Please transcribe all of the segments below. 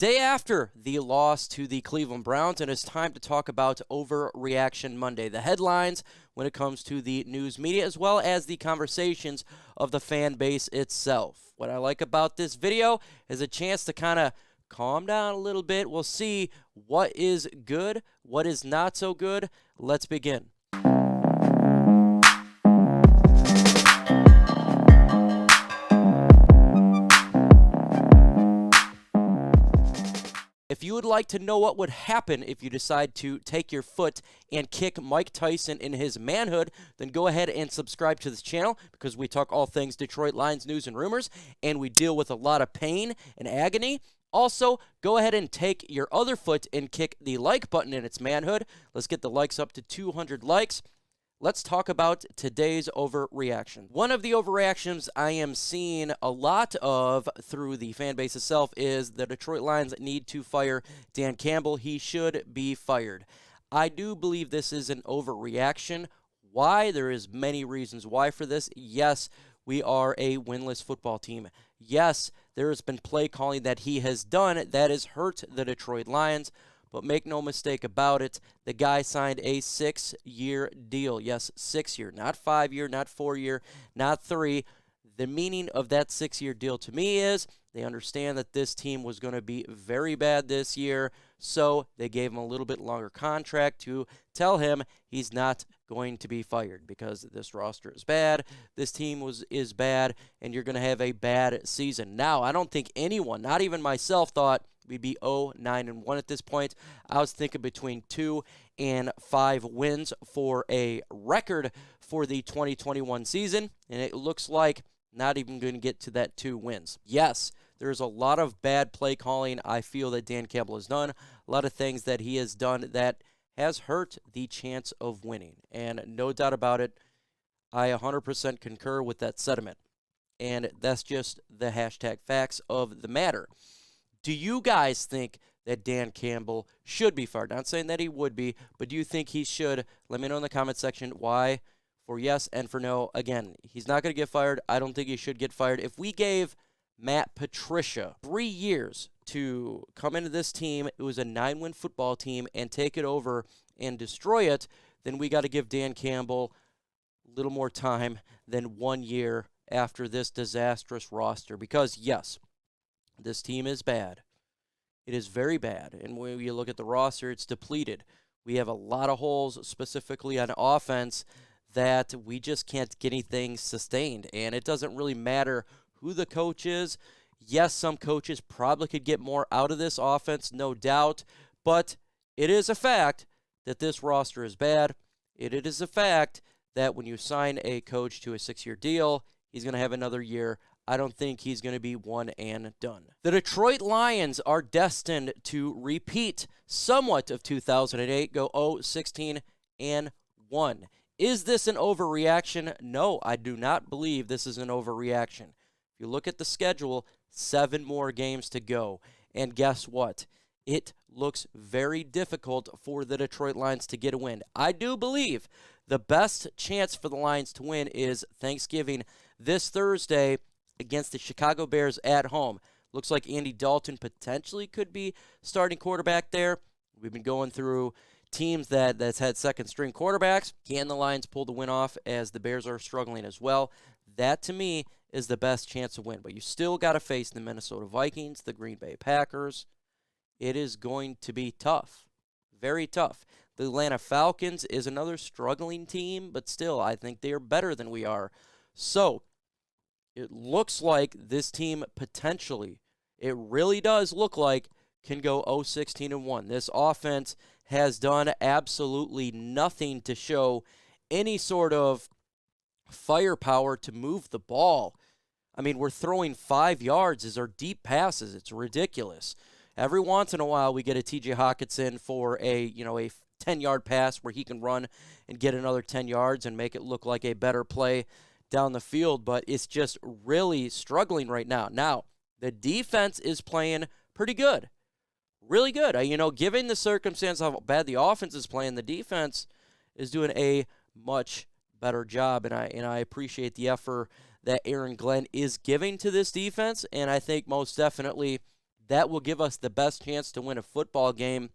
Day after the loss to the Cleveland Browns, and it's time to talk about Overreaction Monday. The headlines when it comes to the news media, as well as the conversations of the fan base itself. What I like about this video is a chance to kind of calm down a little bit. We'll see what is good, what is not so good. Let's begin. If you would like to know what would happen if you decide to take your foot and kick Mike Tyson in his manhood, then go ahead and subscribe to this channel because we talk all things Detroit Lions news and rumors, and we deal with a lot of pain and agony. Also, go ahead and take your other foot and kick the like button in its manhood. Let's get the likes up to 200 likes. Let's talk about today's overreaction. One of the overreactions I am seeing a lot of through the fan base itself is the Detroit Lions need to fire Dan Campbell. He should be fired. I do believe this is an overreaction. Why? There is many reasons why for this. Yes, we are a winless football team. Yes, there has been play calling that he has done that has hurt the Detroit Lions. But make no mistake about it, the guy signed a 6-year deal. Yes, 6-year, not 5-year, not 4-year, not 3. The meaning of that 6-year deal to me is they understand that this team was going to be very bad this year, so they gave him a little bit longer contract to tell him he's not going to be fired because this roster is bad, this team is bad, and you're going to have a bad season. Now, I don't think anyone, not even myself, thought we'd be 0-9-1 at this point. I was thinking between 2 and 5 wins for a record for the 2021 season, and it looks like not even going to get to that 2 wins. Yes, there's a lot of bad play calling I feel that Dan Campbell has done, a lot of things that he has done that has hurt the chance of winning, and no doubt about it, I 100% concur with that sentiment, and that's just the hashtag facts of the matter. Do you guys think that Dan Campbell should be fired? Not saying that he would be, but do you think he should? Let me know in the comment section why, for yes and for no. Again, he's not going to get fired. I don't think he should get fired. If we gave Matt Patricia 3 years to come into this team, it was a 9-win football team, and take it over and destroy it, then we got to give Dan Campbell a little more time than 1 year after this disastrous roster. Because, yes, this team is bad. It is very bad. And when you look at the roster, it's depleted. We have a lot of holes, specifically on offense, that we just can't get anything sustained. And it doesn't really matter who the coach is. Yes, some coaches probably could get more out of this offense, no doubt. But it is a fact that this roster is bad. It is a fact that when you sign a coach to a 6-year deal, he's going to have another year. I don't think he's going to be one and done. The Detroit Lions are destined to repeat somewhat of 2008, go 0-16-1. Is this an overreaction? No, I do not believe this is an overreaction. If you look at the schedule, 7 more games to go. And guess what? It looks very difficult for the Detroit Lions to get a win. I do believe the best chance for the Lions to win is Thanksgiving this Thursday against the Chicago Bears at home. Looks like Andy Dalton potentially could be starting quarterback there. We've been going through teams that's had second-string quarterbacks. Can the Lions pull the win off as the Bears are struggling as well? That, to me, is the best chance to win. But you still got to face the Minnesota Vikings, the Green Bay Packers. It is going to be tough, very tough. The Atlanta Falcons is another struggling team, but still, I think they are better than we are. So, it looks like this team potentially, it really does look like, can go 0-16-1. This offense has done absolutely nothing to show any sort of firepower to move the ball. I mean, we're throwing 5 yards as our deep passes. It's ridiculous. Every once in a while, we get a T.J. Hockenson for a 10-yard pass where he can run and get another 10 yards and make it look like a better play down the field, but it's just really struggling right now. Now, the defense is playing pretty good. Really good. Given the circumstance of how bad the offense is playing, the defense is doing a much better job, and I appreciate the effort that Aaron Glenn is giving to this defense, and I think most definitely that will give us the best chance to win a football game.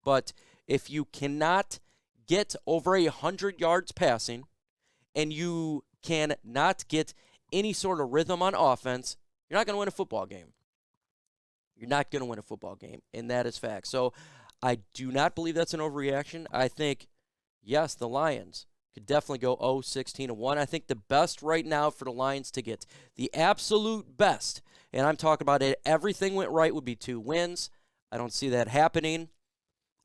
But if you cannot get over 100 yards passing and you cannot get any sort of rhythm on offense, you're not going to win a football game. You're not going to win a football game, and that is fact. So I do not believe that's an overreaction. I think, yes, the Lions could definitely go 0-16-1. I think the best right now for the Lions to get the absolute best, and I'm talking about it, everything went right, would be 2 wins. I don't see that happening.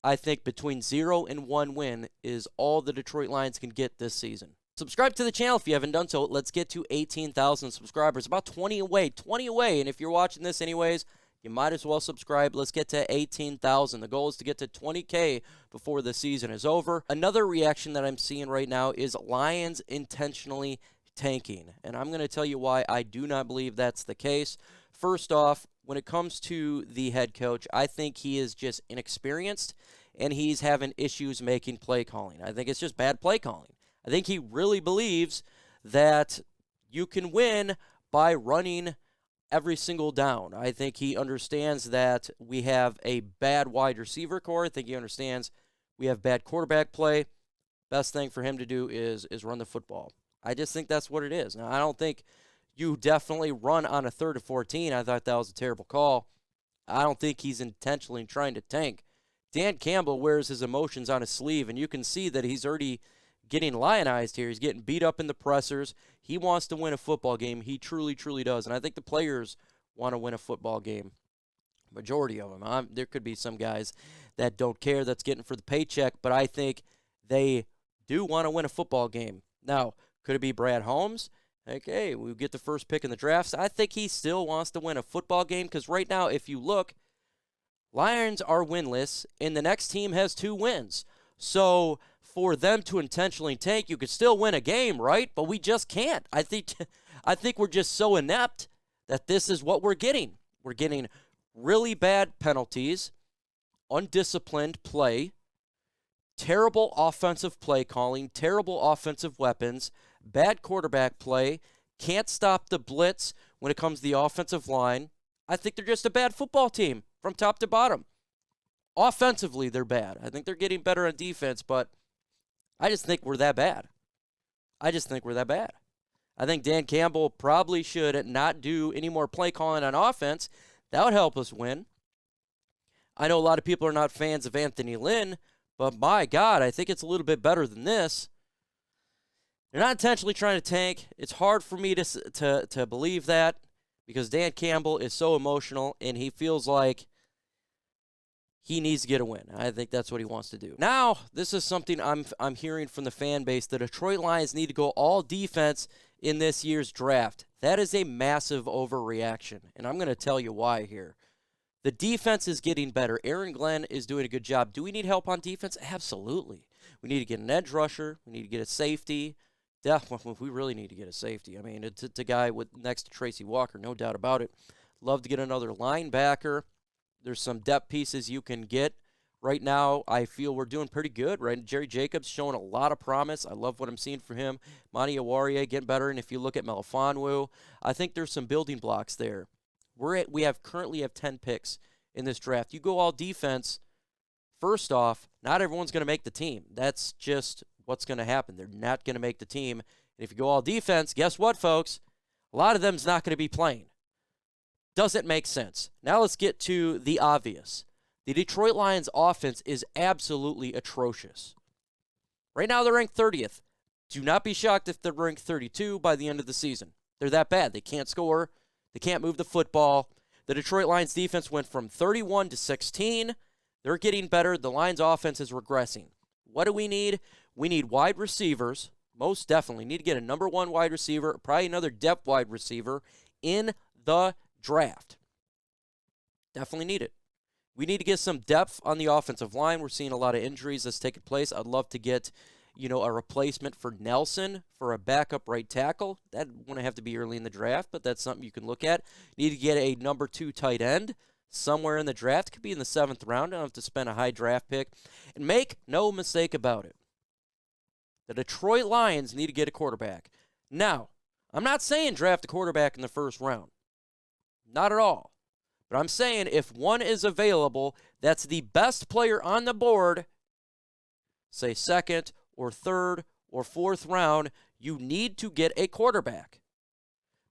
I think between 0 and 1 win is all the Detroit Lions can get this season. Subscribe to the channel if you haven't done so. Let's get to 18,000 subscribers. About 20 away. And if you're watching this anyways, you might as well subscribe. Let's get to 18,000. The goal is to get to 20K before the season is over. Another reaction that I'm seeing right now is Lions intentionally tanking. And I'm going to tell you why I do not believe that's the case. First off, when it comes to the head coach, I think he is just inexperienced and he's having issues making play calling. I think it's just bad play calling. I think he really believes that you can win by running every single down. I think he understands that we have a bad wide receiver core. I think he understands we have bad quarterback play. Best thing for him to do is run the football. I just think that's what it is. Now, I don't think you definitely run on a 3rd and 14. I thought that was a terrible call. I don't think he's intentionally trying to tank. Dan Campbell wears his emotions on his sleeve, and you can see that he's already getting lionized here. He's getting beat up in the pressers. He wants to win a football game. He truly, truly does. And I think the players want to win a football game. Majority of them. There could be some guys that don't care, that's getting for the paycheck, but I think they do want to win a football game. Now, could it be Brad Holmes? Okay, we get the first pick in the drafts. I think he still wants to win a football game because right now, if you look, Lions are winless, and the next team has 2 wins. So for them to intentionally tank, you could still win a game, right? But we just can't. I think we're just so inept that this is what we're getting. We're getting really bad penalties, undisciplined play, terrible offensive play calling, terrible offensive weapons, bad quarterback play, can't stop the blitz when it comes to the offensive line. I think they're just a bad football team from top to bottom. Offensively, they're bad. I think they're getting better on defense, but I just think we're that bad. I think Dan Campbell probably should not do any more play calling on offense. That would help us win. I know a lot of people are not fans of Anthony Lynn, but my God, I think it's a little bit better than this. They're not intentionally trying to tank. It's hard for me to believe that because Dan Campbell is so emotional and he feels like he needs to get a win. I think that's what he wants to do. Now, this is something I'm hearing from the fan base. The Detroit Lions need to go all defense in this year's draft. That is a massive overreaction, and I'm going to tell you why here. The defense is getting better. Aaron Glenn is doing a good job. Do we need help on defense? Absolutely. We need to get an edge rusher. We need to get a safety. Definitely, we really need to get a safety. I mean, it's a guy next to Tracy Walker, no doubt about it. Love to get another linebacker. There's some depth pieces you can get. Right now, I feel we're doing pretty good, right? Jerry Jacobs showing a lot of promise. I love what I'm seeing from him. Monty Awarie getting better, and if you look at Melifonwu, I think there's some building blocks there. We currently have 10 picks in this draft. You go all defense, first off, not everyone's going to make the team. That's just what's going to happen. They're not going to make the team. And if you go all defense, guess what, folks? A lot of them's not going to be playing. Doesn't make sense. Now let's get to the obvious. The Detroit Lions offense is absolutely atrocious. Right now they're ranked 30th. Do not be shocked if they're ranked 32 by the end of the season. They're that bad. They can't score. They can't move the football. The Detroit Lions defense went from 31 to 16. They're getting better. The Lions offense is regressing. What do we need? We need wide receivers. Most definitely. Need to get a number 1 wide receiver, probably another depth wide receiver in the draft. Definitely need it. We need to get some depth on the offensive line. We're seeing a lot of injuries that's taking place. I'd love to get, a replacement for Nelson for a backup right tackle. That wouldn't have to be early in the draft, but that's something you can look at. Need to get a number 2 tight end somewhere in the draft. Could be in the 7th round. I don't have to spend a high draft pick. And make no mistake about it. The Detroit Lions need to get a quarterback. Now, I'm not saying draft a quarterback in the 1st round. Not at all. But I'm saying if one is available, that's the best player on the board, say second or third or fourth round, you need to get a quarterback.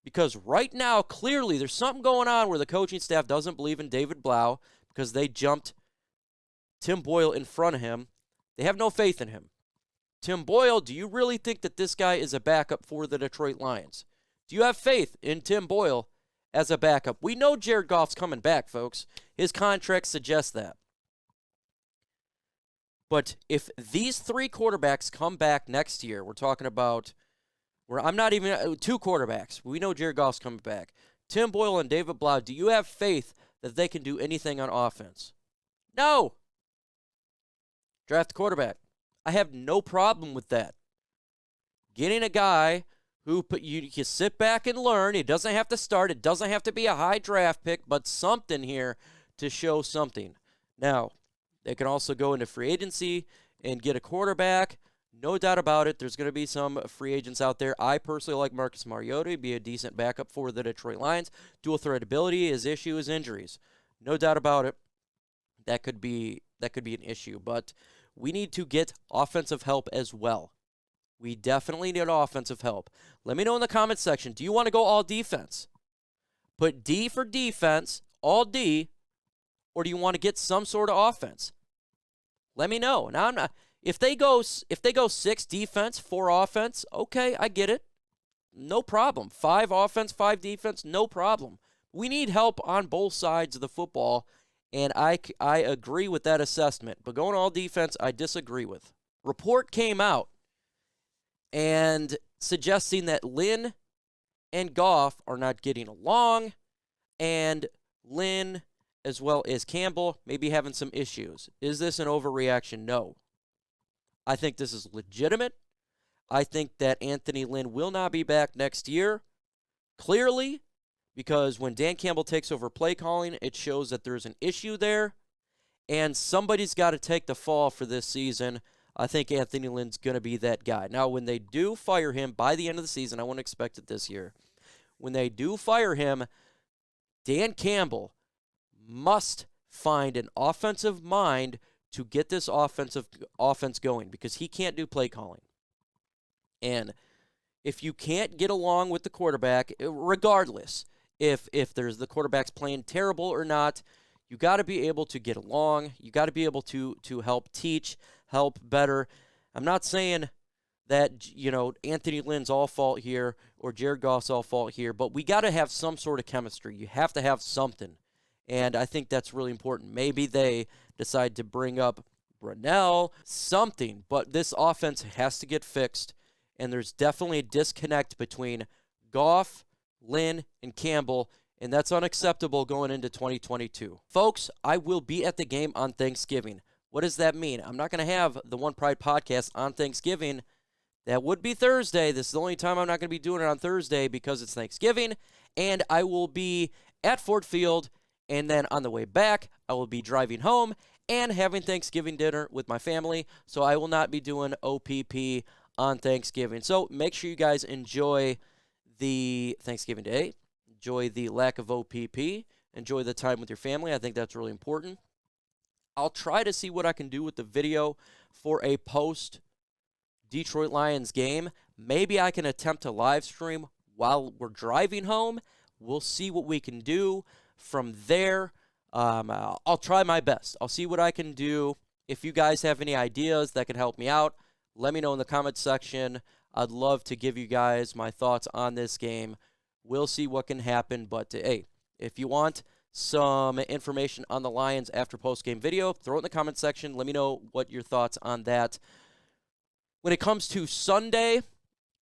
Because right now, clearly, there's something going on where the coaching staff doesn't believe in David Blau because they jumped Tim Boyle in front of him. They have no faith in him. Tim Boyle, do you really think that this guy is a backup for the Detroit Lions? Do you have faith in Tim Boyle as a backup? We know Jared Goff's coming back, folks. His contract suggests that. But if these three quarterbacks come back next year, we're talking about, I'm not even, two quarterbacks. We know Jared Goff's coming back. Tim Boyle and David Blau, do you have faith that they can do anything on offense? No. Draft a quarterback. I have no problem with that. Getting a guy who you can sit back and learn. He doesn't have to start. It doesn't have to be a high draft pick, but something here to show something. Now, they can also go into free agency and get a quarterback. No doubt about it, there's going to be some free agents out there. I personally like Marcus Mariota, be a decent backup for the Detroit Lions. Dual threat ability, his issue is injuries. No doubt about it. That could be an issue, but we need to get offensive help as well. We definitely need offensive help. Let me know in the comments section, do you want to go all defense? Put D for defense, all D, or do you want to get some sort of offense? Let me know. Now, I'm not, if they go 6 defense, 4 offense, okay, I get it. No problem. 5 offense, 5 defense, no problem. We need help on both sides of the football, and I agree with that assessment. But going all defense, I disagree with. Report came out and suggesting that LYNN and GOFF are not getting along, and LYNN as well as Campbell may be having some issues. Is this an overreaction? No. I think this is legitimate. I think that Anthony Lynn will not be back next year, clearly, because when Dan Campbell takes over play calling, it shows that there's an issue there, and somebody's got to take the fall for this season. I think Anthony Lynn's going to be that guy. Now, when they do fire him by the end of the season, I wouldn't expect it this year. When they do fire him, Dan Campbell must find an offensive mind to get this offense going, because he can't do play calling. And if you can't get along with the quarterback, regardless if there's the quarterback's playing terrible or not, you got to be able to get along. You got to be able to help teach, help better. I'm not saying that, Anthony Lynn's all fault here or Jared Goff's all fault here, but we got to have some sort of chemistry. You have to have something. And I think that's really important. Maybe they decide to bring up Brunell, something, but this offense has to get fixed. And there's definitely a disconnect between Goff, Lynn, and Campbell, and that's unacceptable going into 2022. Folks, I will be at the game on Thanksgiving. What does that mean? I'm not going to have the One Pride podcast on Thanksgiving. That would be Thursday. This is the only time I'm not going to be doing it on Thursday because it's Thanksgiving. And I will be at Ford Field, and then on the way back, I will be driving home and having Thanksgiving dinner with my family. So I will not be doing OPP on Thanksgiving. So make sure you guys enjoy the Thanksgiving Day. Enjoy the lack of OPP. Enjoy the time with your family. I think that's really important. I'll try to see what I can do with the video for a post-Detroit Lions game. Maybe I can attempt to live stream while we're driving home. We'll see what we can do. From there, I'll try my best. I'll see what I can do. If you guys have any ideas that can help me out, let me know in the comments section. I'd love to give you guys my thoughts on this game. We'll see what can happen. But, hey, if you want some information on the Lions after post-game video, throw it in the comments section. Let me know what your thoughts on that. When it comes to Sunday,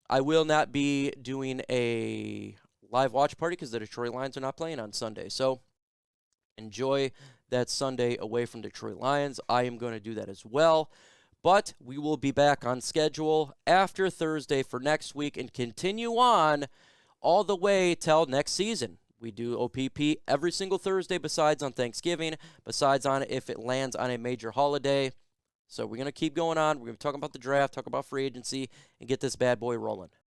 I will not be doing a live watch party because the Detroit Lions are not playing on Sunday. So enjoy that Sunday away from Detroit Lions. I am going to do that as well. But we will be back on schedule after Thursday for next week and continue on all the way till next season. We do OPP every single Thursday besides on Thanksgiving, besides on if it lands on a major holiday. So we're going to keep going on. We're going to talk about the draft, talk about free agency, and get this bad boy rolling.